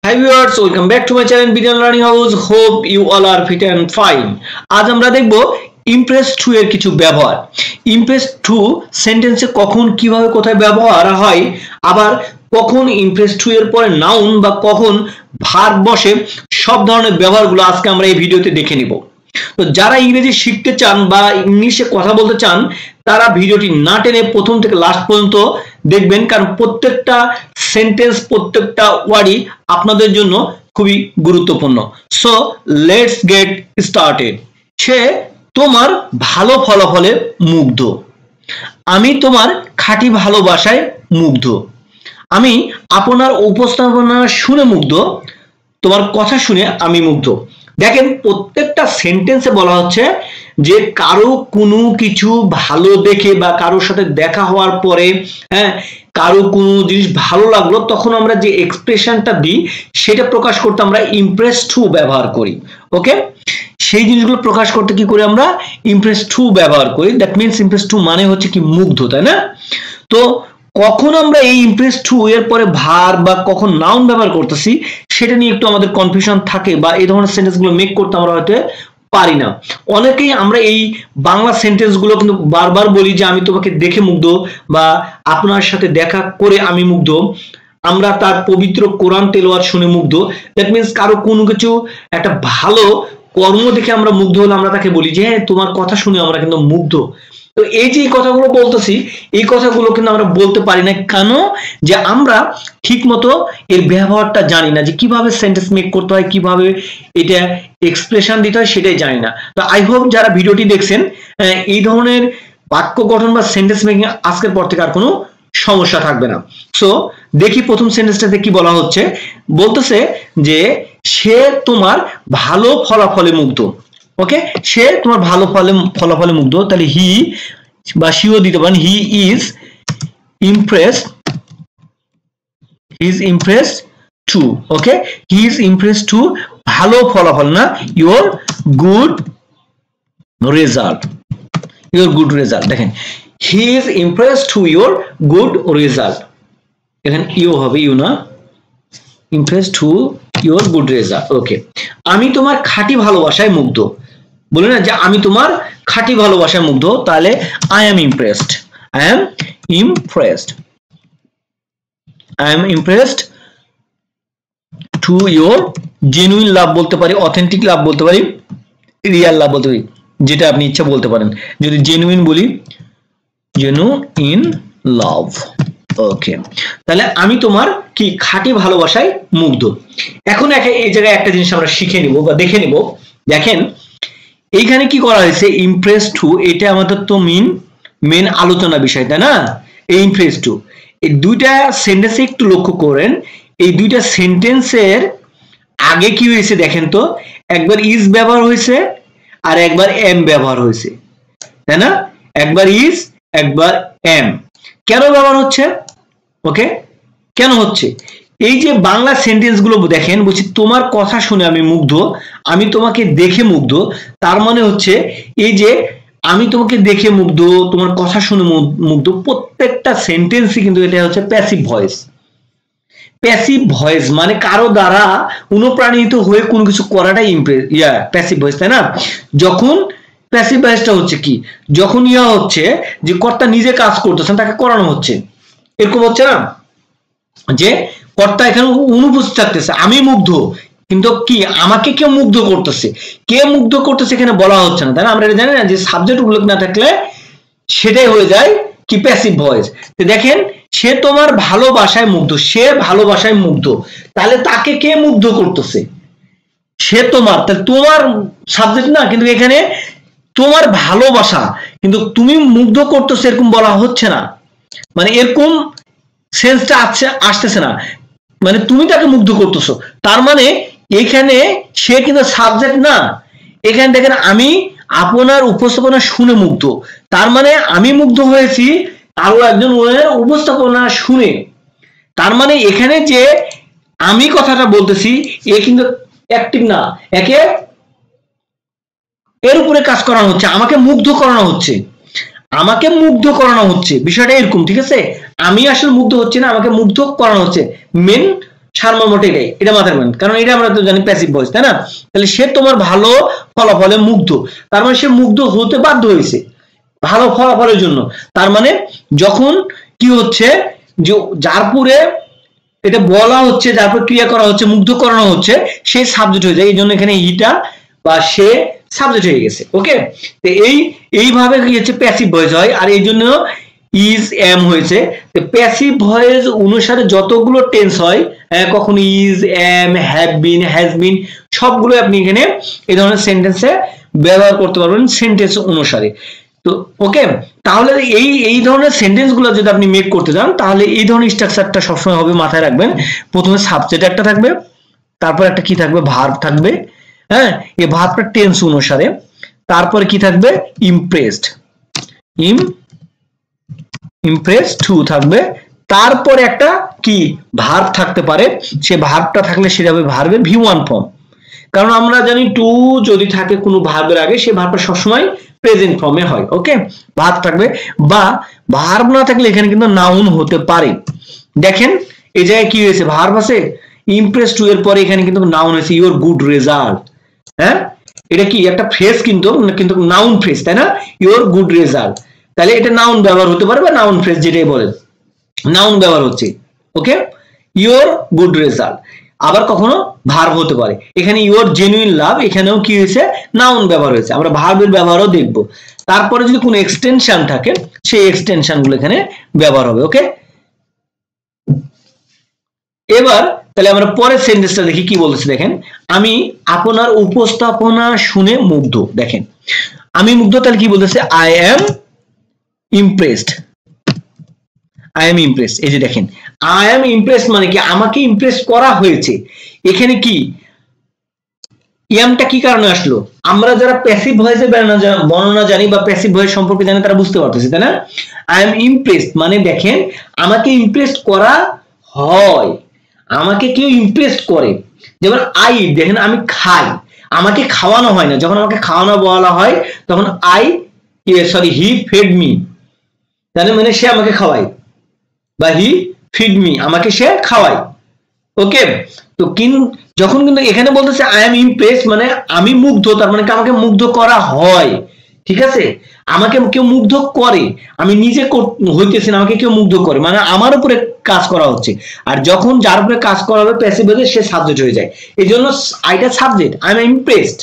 Hi viewers, welcome back to my channel Video Learning House. Hope you all are fit and fine. আজ আমরা দেখব Impress 2 এর কিছু ব্যবহার। ইমপ্রেস 2 সেন্টেন্সে কখন কিভাবে কোথায় ব্যবহার হয়, আবার কখন ইমপ্রেস 2 এর পরে নাউন বা কখন ভার্ব বসে, সব ধরনের ব্যবহারগুলো আজকে আমরা এই ভিডিওতে দেখে নিব। তো যারা ইংরেজি শিখতে চান বা ইংলিশে কথা বলতে চান তারা ভিডিওটি না টেনে প্রথম থেকে লাস্ট পর্যন্ত দেখবেন, কারণ প্রত্যেকটা সেন্টেন্স প্রত্যেকটা ওয়ার্ডই আপনাদের জন্য খুবই গুরুত্বপূর্ণ। So let's get started. সে তোমার ভালো ফলাফলে মুগ্ধ। আমি তোমার খাঁটি ভালোবাসায় মুগ্ধ। আমি আপনার উপস্থাপনা শুনে মুগ্ধ। তোমার কথা শুনে আমি মুগ্ধ। দেখেন প্রত্যেকটা সেন্টেন্সে বলা হচ্ছে যে কারো কোনো কিছু ভালো দেখে বা কারোর সাথে দেখা হওয়ার পরে, কারো কোনো জিনিস ভালো লাগলো, তখন আমরা যে এক্সপ্রেশনটা দিই সেটা প্রকাশ করতে আমরা ইমপ্রেস 2 ব্যবহার করি। ওকে, সেই জিনিসগুলো প্রকাশ করতে কি করি আমরা ইমপ্রেস 2 ব্যবহার করি। দ্যাট মিনস ইমপ্রেস 2 মানে হচ্ছে কি মুগ্ধ, তাই না? তো কখন আমরা এই ইমপ্রেস 2 এর পরে ভার্ব বা কখন নাউন ব্যবহার করতেছি সেটা নিয়ে একটু আমাদের কনফিউশন থাকে, বা এই ধরনের সেন্টেন্সগুলো মেক করতে আমরা হয়তো পারি না। অনেকেই আমরা এই বাংলা সেন্টেন্সগুলো কিন্তু বারবার বলি যে আমি তোমাকে দেখে মুগ্ধ বা আপনার সাথে দেখা করে আমি মুগ্ধ, আমরা তার পবিত্র কোরআন তেলাওয়াত শুনে মুগ্ধ। দ্যাট মিনস কারো কোনো কিছু একটা ভালো কর্ম দেখে আমরা মুগ্ধ হলে আমরা তাকে বলি যে হ্যাঁ তোমার কথা শুনে আমরা কিন্তু মুগ্ধ। তো এই যে কথাগুলো বলতেছি এই কথাগুলো কিন্তু আমরা বলতে পারি না, কেন? যে আমরা ঠিক মতো এর ব্যবহারটা জানি না, যে কিভাবে সেন্টেন্স মেক করতে হয়, কিভাবে এটা এক্সপ্রেশন দিতে হয় সেটাই জানি না। তো আই হোপ যারা ভিডিওটি দেখছেন এই ধরনের বাক্য গঠন বা সেন্টেন্স মেকিং আজকের পর থেকে আর কোনো সমস্যা থাকবে না। সো দেখি প্রথম সেন্টেন্সটাতে কি বলা হচ্ছে। বলতেছে যে সে তোমার ভালো ফলাফলে মুগ্ধ। ওকে, সে তোমার ভালো ফলাফলে মুগ্ধ, তাহলে হি বা শিও দিতে পারেন। He is impressed to. Okay, he is impressed to ভালো ফলাফল, না ইওর গুড রেজাল্ট। দেখেন he is impressed to your good result. এখানে ইউ হবে, ইউ না, impressed to your good result. Okay, আমি তোমার খাঁটি ভালোবাসায় মুগ্ধ। বলে না যে আমি তোমার খাঁটি ভালোবাসায় মুগ্ধ, তাহলে I am impressed to your genuine love বলতে পারি, অথেন্টিক লাভ বলতে পারি, রিয়াল লাভ বলতে পারি, যেটা আপনি ইচ্ছা বলতে পারেন। যদি জেনুইন বলি জেনুইন লাভ। ওকে, তাহলে আমি তোমার কি খাঁটি ভালোবাসায় মুগ্ধ। এখন এই জায়গায় একটা জিনিস আমরা শিখে নিব বা দেখে নিব। দেখেন এইখানে কি করা হয়েছে, ইমপ্রেস 2, এটা আমাদের তো মেন আলোচনা বিষয়, তাই না? এই ইমপ্রেস 2 এই দুইটা সেন্টেন্সে একটু লক্ষ্য করেন। এই দুইটা সেন্টেন্সের আগে কি হয়েছে দেখেন তো, একবার ইজ ব্যবহার হয়েছে আর একবার এম ব্যবহার হয়েছে, তাই না? একবার ইজ একবার এম। কেন ব্যবহার হচ্ছে? ওকে, কেন হচ্ছে? এই যে বাংলা সেন্টেন্স গুলো দেখেন, বলছি তোমার কথা শুনে আমি মুগ্ধ, আমি তোমাকে দেখে মুগ্ধ। তার মানে হচ্ছে এই যে আমি তোমাকে দেখে মুগ্ধ, তোমার কথা শুনে মুগ্ধ, প্রত্যেকটা সেন্টেন্সই কিন্তু এটা হচ্ছে প্যাসিভ ভয়েস। প্যাসিভ ভয়েস মানে কারো দ্বারা অনুপ্রাণিত হয়ে কোনো কিছু করাটাই প্যাসিভ ভয়েস, তাই না? যখন প্যাসিভ ভয়েসটা হচ্ছে কি, যখন হচ্ছে যে কর্তা নিজে কাজ করতেছেন, তাকে করানো হচ্ছে, এরকম হচ্ছে না যে কর্তা এখানে অনুপস্থিত থাকতেছে, আমি মুগ্ধ, কিন্তু কি আমাকে কেউ মুগ্ধ করতেছে, কে মুগ্ধ করতেছে এখানে বলা হচ্ছে না, তাই না? আমরা এটা জানি না যে সাবজেক্ট উল্লেখ না থাকলে সেটাই হয়ে যায় কি প্যাসিভ ভয়েস। তো দেখেন সে তোমার ভালোবাসায় মুগ্ধ, সে ভালোবাসায় মুগ্ধ, তাহলে তাকে কে মুগ্ধ করতেছে? সে তোমার, তাহলে তোমার সাবজেক্ট না, কিন্তু এখানে তোমার ভালোবাসা, কিন্তু তুমি মুগ্ধ করতেছে এরকম বলা হচ্ছে না, মানে এরকম সেন্সটা আসতেছে না, মানে তুমি তাকে মুগ্ধ করতেছো। তার মানে এখানে সে কিন্তু সাবজেক্ট না, এখানে দেখেন আমি আপনার উপস্থাপনা শুনে মুগ্ধ, তার মানে আমি মুগ্ধ হয়েছি আরো একজন উপস্থাপনা শুনে। তার মানে এখানে যে আমি কথাটা বলতেছি এ কিন্তু অ্যাক্টিভ না, একে এর উপরে কাজ করানো হচ্ছে, আমাকে মুগ্ধ করানো হচ্ছে, বিষয়টা এরকম, ঠিক আছে? আমি আসলে মুগ্ধ হচ্ছি না, আমাকে মুগ্ধ করানো হচ্ছে। মেন সারমর্মটা এটা মাথায় রাখবেন, কারণ এটা আমরা তো জানি প্যাসিভ ভয়েস, তাই না? তাহলে সে তোমার ভালো ফলাফলে মুগ্ধ, তার মানে সে মুগ্ধ হতে বাধ্য হয়েছে ভালো ফলাফলের জন্য। তার মানে যখন কি হচ্ছে যে যার পরে এটা বলা হচ্ছে, যার পরে ক্রিয়া করা হচ্ছে, মুগ্ধ করানো হচ্ছে, সে সাবজেক্ট হয়ে যায়, এই জন্য এখানে ইটা বা সে সাবজেক্ট হয়ে গেছে। ওকে, তো এইভাবে কি হচ্ছে প্যাসিভ ভয়েস হয়, আর এই জন্য ইজ এম হয়েছে। তো প্যাসিভ ভয়েস অনুসারে যতগুলো টেন্স হয়, কখনো is, am, have been, has been, সবগুলো আপনি এখানে এই ধরনের সেন্টেন্সে ব্যবহার করতে পারবেন সেন্টেন্স অনুসারে। তো ওকে, তাহলে এই ধরনের সেন্টেন্স গুলো যদি আপনি মেক করতে চান, তাহলে এই ধরনের স্ট্রাকচারটা সবসময় হবে, মাথায় রাখবেন। প্রথমে সাবজেক্ট একটা থাকবে, তারপর একটা কি থাকবে, ভার্ব থাকবে। হ্যাঁ, এই ভার্বটা টেন্স অনুসারে। তারপরে কি থাকবে, ইমপ্রেসড, ইমপ্রেস টু থাকবে। তারপরে একটা কি ভার্ব থাকতে পারে, সে ভার্বটা থাকলে সেটা হবে ভার্বের V1 ফর্ম। কারণ আমরা জানি টু যদি থাকে কোনো ভার্বের আগে, সে ভার্বটা সবসময় প্রেজেন্ট ফর্মে হয়। ওকে, ভার্ব থাকবে, বা ভার্ব না থাকলে এখানে কিন্তু নাউন হতে পারে। দেখেন এই জায়গায় কি হয়েছে, ভার্ব আছে, ইমপ্রেস টু এর পরে এখানে কিন্তু নাউন হয়েছে, ইওর গুড রেজাল্ট। হ্যাঁ, এটা কি একটা ফ্রেজ, কিন্তু নাউন ফ্রেজ, তাই না? ইওর গুড রেজাল্ট, তাহলে এটা নাউন ব্যবহার হতে পারে, বা নাউন ফ্রেজ যেটাই বলে নাউন ব্যবহার হচ্ছে। ওকে, ইওর গুড রেজাল্ট। আবার কখনো ভার্ব হতে পারে, এখানে ইওর জেনুইন লাভ, এখানেও কি হয়েছে, নাউন ব্যবহার হয়েছে। আমরা ভার্বের ব্যবহারও দেখব। তারপরে যদি কোনো এক্সটেনশন থাকে, সেই এক্সটেনশন গুলো এখানে ব্যবহার হবে। ওকে, এবার তাহলে আমরা পরের সেন্টেন্সটা দেখি কি বলতেছে। দেখেন, আমি আপনার উপস্থাপনা শুনে মুগ্ধ। দেখেন আমি মুগ্ধ, তাহলে কি বলতেছে, I am impressed, I am impressed. এই যে দেখেন, আই এম ইমপ্রেসড মানে কি, আমাকে ইমপ্রেস করা হয়েছে। এখানে কি এমটা কি কারণে আসলো, আমরা যারা প্যাসিভ ভয়েসের বর্ণনা জানি বা প্যাসিভ ভয়েস সম্পর্কে জানি, তারা বুঝতে পারতেছে, তাই না? আই এম ইমপ্রেসড মানে দেখেন আমাকে ইমপ্রেস করা হয়, আমাকে কেউ ইমপ্রেস করে। যেমন আই, দেখেন আমি খাই, আমাকে খাওয়ানো হয় না। যখন আমাকে খাওয়ানো বলা হয়, তখন হি ফেড মি, তাহলে মানে সে আমাকে খাওয়ায়, বা হি ফিড মি, আমাকে সে খাওয়ায়। ওকে, তো যখন কিন্তু এখানে বলতেছে আই এম ইমপ্রেসড মানে আমি মুগ্ধ, তার মানে আমাকে মুগ্ধ করা হয়। ঠিক আছে, আমাকে কেউ মুগ্ধ করে, আমি নিজে হইতেছি না, আমাকে কেউ মুগ্ধ করে, মানে আমার উপরে কাজ করা হচ্ছে। আর যখন যার উপরে কাজ করা হবে প্যাসিভ ভয়েসে, সে সাবজেক্ট হয়ে যায়। এই জন্য আইটা সাবজেক্ট, আই এম ইমপ্রেসড।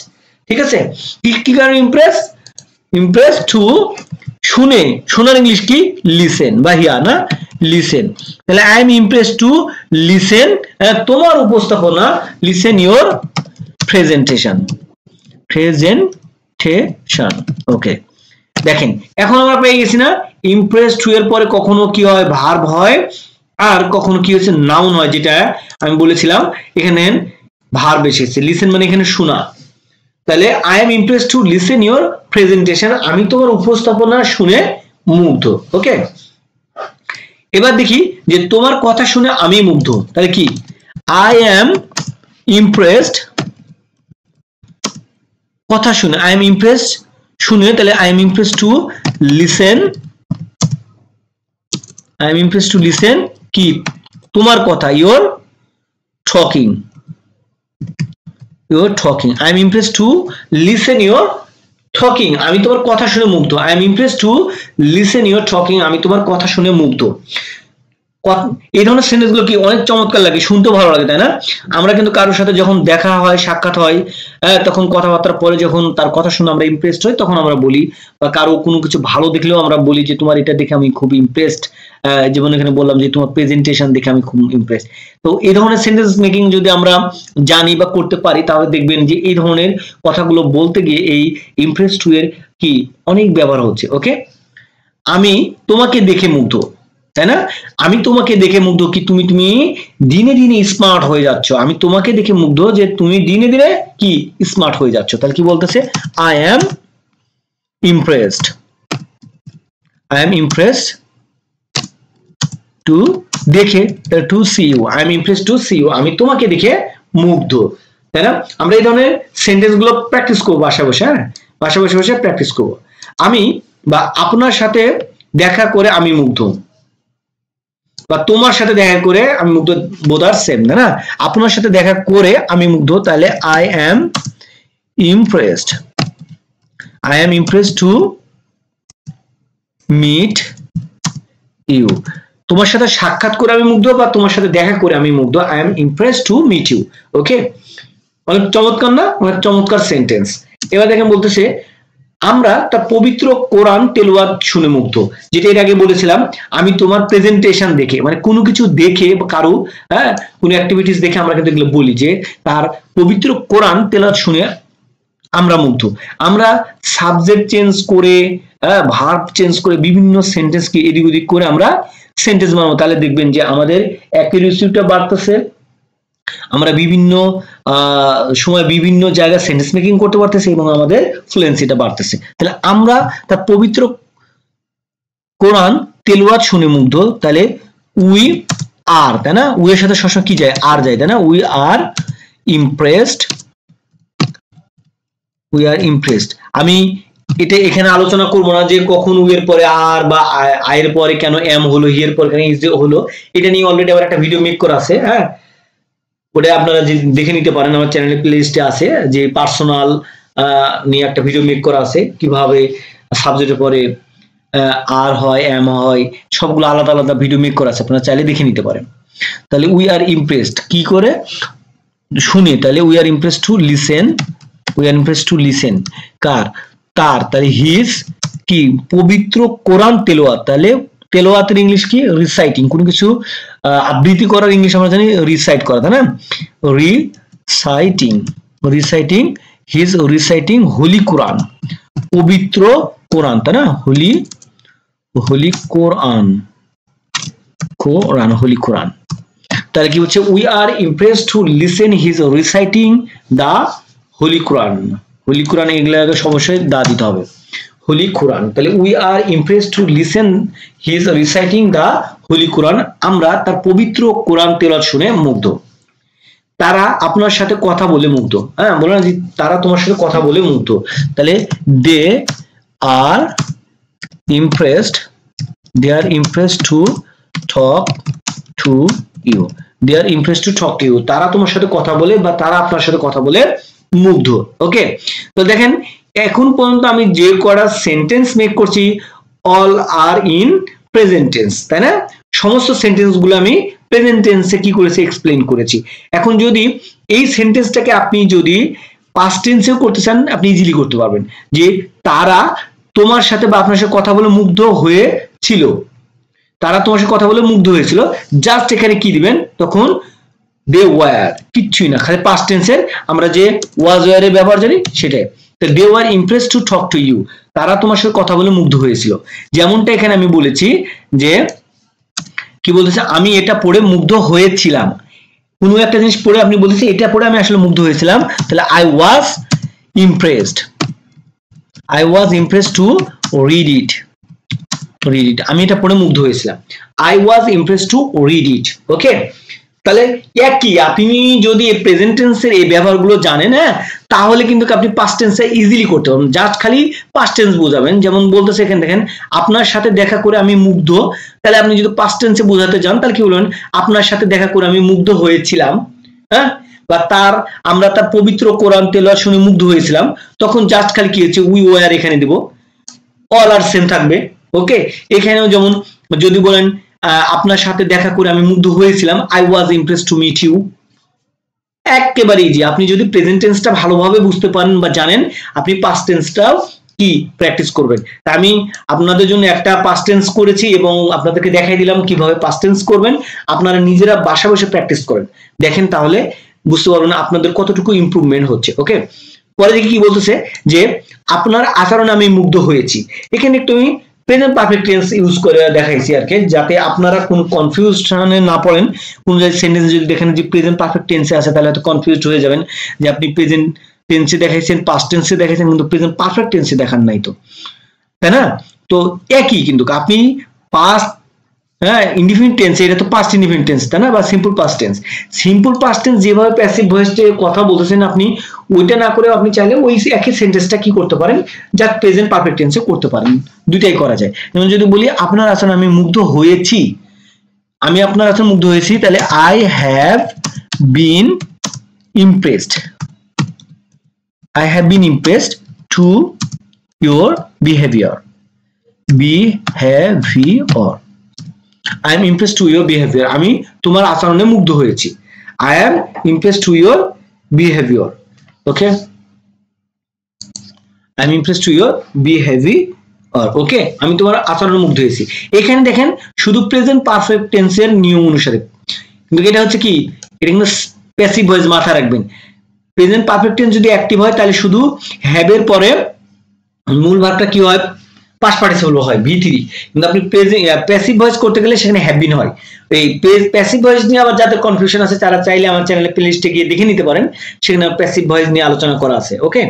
ঠিক আছে, কি কারণে ইমপ্রেস, ইমপ্রেস টু শুনে, শোনার ইংলিশ কি, লিসেন বা হিয়ার না, লিসেন। তাহলে I M Impress to listen তোমার উপস্থাপনা, লিসেন ইওর প্রেজেন্টেশন, প্রেজেন্টেশন। ওকে, দেখেন এখন আমরা পেয়ে গেছি না, ইমপ্রেস টু এর পরে কখনো কি হয়, ভার্ব হয়, আর কখনো কি হচ্ছে, নাউন হয়, যেটা আমি বলেছিলাম এখানে ভার্ব এসেছে। লিসেন মানে এখানে শোনা, তাহলে I M Impress to listen your presentation, আমি তোমার উপস্থাপনা শুনে মুগ্ধ। ওকে, এবার দেখি যে তোমার কথা শুনে আমি মুগ্ধ, তাহলে কি, আই এম ইমপ্রেসড, কথা শুনে, আই এম ইমপ্রেসড শুনে, তাহলে I am impressed to listen, I am impressed to listen কি, তোমার কথা, your talking, your talking, I am impressed to listen your talking, আমি তোমার কথা শুনে মুগ্ধ। I am impressed to listen your talking, আমি তোমার কথা শুনে মুগ্ধ। এই ধরনের সেন্টেন্স গুলো কি অনেক চমৎকার লাগে, শুনতে ভালো লাগে, তাই না? আমরা কিন্তু কারোর সাথে যখন দেখা হয়, সাক্ষাৎ হয়, তখন কথাবার্তার পরে যখন তার কথা শুনে আমরা ইমপ্রেসড হই, তখন আমরা বলি, বা কারো কোনো কিছু ভালো দেখলেও আমরা বলি যে তোমার এটা দেখে আমি খুব ইমপ্রেসড। যেমন এখানে বললাম যে তোমার প্রেজেন্টেশন দেখে আমি খুব ইমপ্রেসড। তো এই ধরনের সেন্টেন্স মেকিং যদি আমরা জানি বা করতে পারি, তাহলে দেখবেন যে এই ধরনের কথাগুলো বলতে গিয়ে এই ইমপ্রেস টু এর কি অনেক ব্যবহার হচ্ছে। ওকে, আমি তোমাকে দেখে মুগ্ধ, তাই না? আমি তোমাকে দেখে মুগ্ধ কি, তুমি দিনে দিনে স্মার্ট হয়ে যাচ্ছ, আমি তোমাকে দেখে মুগ্ধ যে তুমি দিনে দিনে কি স্মার্ট হয়ে যাচ্ছ। তাহলে কি বলতেছে, I am impressed, I am impressed to দেখে, to see you, I am impressed to see you, আমি তোমাকে দেখে মুগ্ধ, তাই না? আমরা এই ধরনের সেন্টেন্স গুলো প্র্যাকটিস করবো বাসায় বসে, হ্যাঁ বাসায় বসে বসে প্র্যাকটিস করবো। আমি বা আপনার সাথে দেখা করে আমি মুগ্ধ, বা তোমার সাথে দেখা করে আমি মুগ্ধ, বোথ আর সেম, তাই না? আপনার সাথে দেখা করে আমি মুগ্ধ, তাহলে I am impressed, I am impressed to meet you. তোমার সাথে সাক্ষাৎ করে আমি মুগ্ধ বা তোমার সাথে দেখা করে আমি মুগ্ধ, I am impressed to meet you. Okay, অনেক চমৎকার না? অনেক চমৎকার সেন্টেন্স। এবার দেখেন বলতেছে আমরা তার পবিত্র কোরআন তেলাওয়াত শুনে মুগ্ধ, যেটা এর আগে বলেছিলাম আমি তোমার প্রেজেন্টেশন দেখে, মানে কোনো কিছু দেখে কারো কোনো অ্যাক্টিভিটিস দেখে আমরা কিন্তু এগুলো বলি যে তার পবিত্র কোরআন তেলাওয়াত শুনে আমরা মুগ্ধ। আমরা সাবজেক্ট চেঞ্জ করে ভার্ব চেঞ্জ করে বিভিন্ন সেন্টেন্সকে এদিক ওদিক করে আমরা সেন্টেন্স বানাবো, তাহলে দেখবেন যে আমাদের অ্যাকুরেসিটা বাড়তেছে, আমরা বিভিন্ন সময় বিভিন্ন জায়গায় সেন্টেন্স মেকিং করতে পারতেছি এবং আমাদের ফ্লুয়েন্সিটা বাড়তেছে। তাহলে আমরা তার পবিত্র কোরআন তেলাওয়াত শুনে মুগ্ধ, তাহলে উই আর, তাই না? উই এর সাথে সবসময় কি যায়? আর যায়, তাই না? We are impressed, we are impressed. আমি এটা এখানে আলোচনা করব না যে কখন উই এর পরে আর বা আই এর পরে কেন এম হলো, হি এর পরে কেন ইজ হলো, এটা নিয়ে অলরেডি আবার একটা ভিডিও মেক করা আছে। হ্যাঁ, ওটা আপনারা দেখে নিতে পারেন, আমার চ্যানেলের প্লেলিস্টে আছে, যে পার্সোনাল নিয়ে একটা ভিডিও মেক করা আছে, কিভাবে সাবজেক্টের পরে আর হয়, এম হয়, সবগুলো আলাদা আলাদা ভিডিও মেক করা আছে, আপনারা চাইলে দেখে নিতে পারেন। তাহলে উই আর ইমপ্রেসড কি করে? শুনে, তাহলে we are impressed to listen, we are impressed to listen কার? তার, তাহলে হিজ কি? পবিত্র কোরআন তেলাওয়াত, তাহলে তেলাওয়াতের ইংলিশ কি? রিসাইটিং। কোনো কিছু আবৃত্তি করার ইংলিশ আমরা জানি রিসাইট করা, তাই না? Reciting, reciting, his reciting holy Quran, পবিত্র কোরআন, তাই না? হোলি, হোলি কোরআন, কোরআন, হোলি কোরআন। তাহলে কি হচ্ছে? We are impressed to listen his reciting the holy Quran, holy Quran এগুলো সমস্যায় দা দিতে হবে, হোলি কোরআন। তাহলে we are impressed to listen his reciting the holy Quran, আমরা তার পবিত্র কোরআন তেলাওয়াত শুনে মুগ্ধ। তারা আপনার সাথে কথা বলে মুগ্ধ। হ্যাঁ, বলে না যে তারা তোমার সাথে কথা বলে মুগ্ধ, তাহলে they are impressed, they are impressed to talk to you, they are impressed to talk to you, তারা তোমার সাথে কথা বলে বা তারা আপনার সাথে কথা বলে মুগ্ধ। ওকে, তো দেখেন এখন পর্যন্ত আমি যে কটা সেন্টেন্স মেক করছি all are in present tense, তাই না? সমস্ত সেন্টেন্স গুলো আমি প্রেজেন্ট টেন্সে কি করেছি এক্সপ্লেইন করেছি। এখন যদি এই সেন্টেন্সটাকে আপনি যদি পাস্ট টেন্সেও করতে চান, আপনি ইজিলি করতে পারবেন, যে তারা তোমার সাথে বা আপনার সাথে কথা বলে মুগ্ধ হয়েছিল, তারা তোমার সাথে কথা বলে মুগ্ধ হয়েছিল, জাস্ট এখানে কি দিবেন তখন? দে ওয়ার, কিচ্ছুই না, খালি পাস্ট টেন্সের আমরা যে ওয়াজ ওয়ারের ব্যবহার জানি সেটাই। তো they were impressed to talk to you, তারা তোমার সাথে কথা বলে মুগ্ধ হয়েছিল। যেমনটা এখানে আমি বলেছি যে কি বলতেছে, আমি এটা পড়ে মুগ্ধ হয়েছিলাম, কোনো একটা জিনিস পড়ে আপনি বলতেছেন এটা পড়ে আমি আসলে মুগ্ধ হয়েছিলাম, তাহলে I was impressed, I was impressed to read it, read it, আমি এটা পড়ে মুগ্ধ হয়েছিলাম, I was impressed to read it. Okay, তাহলে একই, আপনি যদি প্রেজেন্ট টেন্সের এই ব্যবহারগুলো জানেন, হ্যাঁ, তাহলে কিন্তু আপনি পাস্ট টেন্সে ইজিলি করতে পারবেন, জাস্ট খালি পাস্ট টেন্স বোঝাবেন। যেমন বলতেছে এখানে দেখেন, আপনার সাথে দেখা করে আমি মুগ্ধ, তাহলে আপনি যদি পাস্ট টেন্সে বোঝাতে চান তাহলে কি বলবেন? আপনার সাথে দেখা করে আমি মুগ্ধ হয়েছিলাম, হ্যাঁ, বা আমরা তার পবিত্র কোরআন তেলাওয়াত শুনে মুগ্ধ হয়েছিলাম, তখন জাস্ট খালি কি হচ্ছে? উই ওয়ার এখানে দিব, অল আর সেম থাকবে। ওকে, এখানেও যেমন যদি বলেন আপনার সাথে দেখা করে আমি মুগ্ধ হয়েছিলাম, I was impressed to meet you, একেবারে ইজি। আপনি যদি প্রেজেন্ট টেন্সটা ভালোভাবে বুঝতে পারেন বা জানেন, আপনি পাস্ট টেন্সটাও কি প্র্যাকটিস করবেন। আমি আপনাদের জন্য একটা পাস্ট টেন্স করেছি এবং আপনাদেরকে দেখাই দিলাম কিভাবে পাস্ট টেন্স করবেন। আপনারা নিজেরা বাসা বসে প্র্যাকটিস করেন, দেখেন তাহলে বুঝতে পারবেন আপনাদের কতটুকু ইমপ্রুভমেন্ট হচ্ছে। ওকে, পরে দেখি কি বলতেছে যে আপনার আচরণে আমি মুগ্ধ হয়েছি। এখানে একটু আমি প্রেজেন্ট পারফেক্ট টেন্স ইউজ করে দেখাইছি আর কি, যাতে আপনারা কোনো কনফিউশনে না পড়েন। কোন জায়গায় সেন্টেন্স যদি দেখেন যে প্রেজেন্ট পারফেক্ট টেন্সে আছে, তাহলে হয়তো কনফিউজড হয়ে যাবেন যে আপনি প্রেজেন্ট টেন্সে দেখাইছেন, পাস্ট টেন্সে দেখাইছেন, কিন্তু প্রেজেন্ট পারফেক্ট টেন্সে দেখান নাই, তো তাই না? তো একই, কিন্তু আপনি পাস্ট, হ্যাঁ, ইনডিফিনিট টেন্স, এটা তো পাস্ট ইনডিফিনিট টেন্স, তাই না? বা simple past tense. Simple past tense যেভাবে প্যাসিভ ভয়েসে কথা বলতেছেন আপনি, ওইটা না করে আপনি চাইলে ওই একই সেন্টেন্সটা কি করতে পারেন, যা প্রেজেন্ট পারফেক্ট টেন্সে করতে পারেন, দুইটাই করা যায়। যেমন যদি বলি আপনার আচরণে আমি মুগ্ধ হয়েছি, আমি আপনার কাছে মুগ্ধ হয়েছি, তাহলে I have been impressed. I have been impressed to your behavior. Behavior. I am impressed to your behavior. আমি তোমার আচরণে মুগ্ধ হয়েছি। I am impressed to your behavior. Okay? I am impressed to your behavior. ওকে, আমি তোমার আচরণে মুগ্ধ হয়েছি। এখানে দেখেন শুধু প্রেজেন্ট পারফেক্ট টেন্সের নিয়ম অনুসারে, কিন্তু এটা হচ্ছে কি, এটা কিন্তু প্যাসিভ ভয়েস মাথায় রাখবেন। প্রেজেন্ট পারফেক্ট টেন্স যদি অ্যাক্টিভ হয় তাহলে শুধু হ্যাভ এর পরে মূল ভার্বটা কি হয়, পাস্ট পার্টিসিপল হয় V3, কিন্তু আপনি প্যাসিভ ভয়েস করতে গেলে সেখানে হ্যাভ বিন হয়। এই প্যাসিভ ভয়েস নিয়ে আবার যাদের কনফিউশন আছে তারা চাইলে আমার চ্যানেলে প্লেলিস্টে গিয়ে দেখে নিতে পারেন, সেখানে প্যাসিভ ভয়েস নিয়ে আলোচনা করা আছে। ওকে,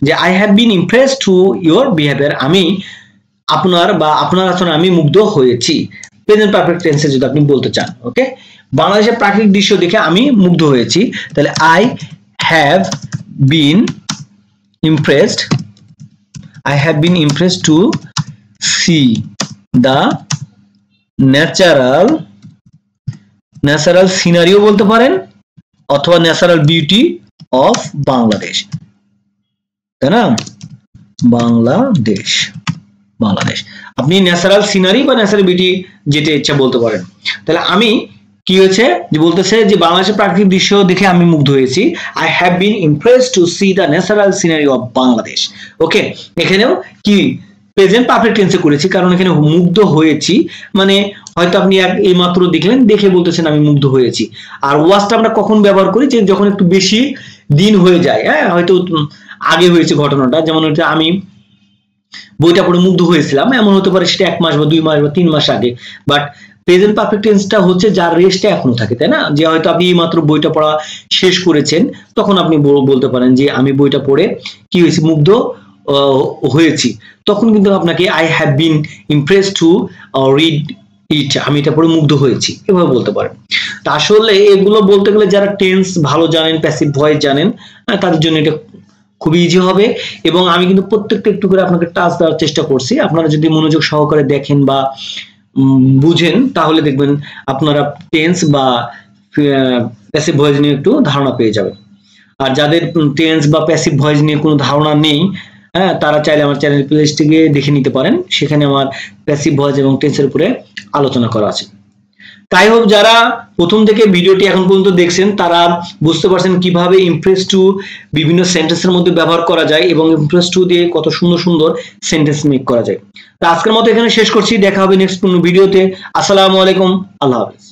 যে I have been impressed to your behaviour, আমি আপনার বা আপনার আচরণে আমি মুগ্ধ হয়েছি, প্রেজেন্ট পারফেক্ট টেন্সে যদি আপনি বলতে চান। ওকে, বাংলাদেশের প্রাকৃতিক দৃশ্য দেখে আমি মুগ্ধ হয়েছি, তাহলে I have been impressed, I have been impressed to see the natural scenario বলতে পারেন, অথবা ন্যাচারাল বিউটি অফ বাংলাদেশ, তাই না? বাংলাদেশ আপনি ন্যাচারাল সিনারি বা ন্যাচারাল বিউটি যেটা ইচ্ছা বলতে পারেন। তাহলে আমি কি হয়েছে যে বলতেছে যে বাংলাদেশের প্রাকৃতিক দৃশ্য দেখে আমি মুগ্ধ হয়েছি, I have been impressed to see the natural scenery of Bangladesh. Okay, এখানেও কি প্রেজেন্ট পারফেক্ট টেন্সে করেছি, কারণ এখানে মুগ্ধ হয়েছি মানে হয়তো আপনি এই মাত্র দেখলেন, দেখে বলতেছেন আমি মুগ্ধ হয়েছি। আর ওয়াজটা আমরা কখন ব্যবহার করি, যে যখন একটু বেশি দিন হয়ে যায়, হ্যাঁ হয়তো আগে হয়েছে ঘটনাটা, যেমন হচ্ছে আমি বইটা পড়ে মুগ্ধ হয়েছিলাম, এমন হতে পারে সেটা 1 মাস বা 2 মাস বা 3 মাস আগে। বাট প্রেজেন্ট পারফেক্ট টেন্সটা হচ্ছে যার রেস্টটা এখনো থাকে, তাই না? যে হয়তো আপনি মাত্র বইটা পড়া শেষ করেছেন, তখন আপনি বলতে পারেন যে আমি বইটা পড়ে কি হয়েছি, মুগ্ধ হয়েছি। তখন কিন্তু আপনাকে I have been impressed to read it, আমি এটা পড়ে মুগ্ধ হয়েছি, এভাবে বলতে পারেন। তা আসলে এগুলো বলতে গেলে যারা টেন্স ভালো জানেন, প্যাসিভ ভয়েস জানেন, তাদের জন্য এটা খুবই ইজি হবে। এবং আমি কিন্তু প্রত্যেকটা একটু করে আপনাকে টাচ দেওয়ার চেষ্টা করছি, আপনারা যদি মনোযোগ সহকারে দেখেন বা বুঝেন তাহলে দেখবেন আপনারা টেন্স বা প্যাসিভ ভয়েস নিয়ে একটু ধারণা পেয়ে যাবেন। আর যাদের টেন্স বা প্যাসিভ ভয়েস নিয়ে কোনো ধারণা নেই, হ্যাঁ, তারা চাইলে আমার চ্যানেল প্লেলিস্টে গিয়ে দেখে নিতে পারেন, সেখানে আমার প্যাসিভ ভয়েস এবং টেন্সের উপরে আলোচনা করা আছে। তাই হোক, যারা প্রথম থেকে ভিডিওটি এখন পর্যন্ত দেখছেন তারা বুঝতে পারছেন কিভাবে ইমপ্রেস টু বিভিন্ন সেন্টেন্সের মধ্যে ব্যবহার করা যায় এবং ইমপ্রেস টু দিয়ে কত সুন্দর সুন্দর সেন্টেন্স মেক করা যায়। তো আজকের মতো এখানে শেষ করছি, দেখা হবে নেক্সট কোনো ভিডিওতে। আসসালামু আলাইকুম, আল্লাহ হাফেজ।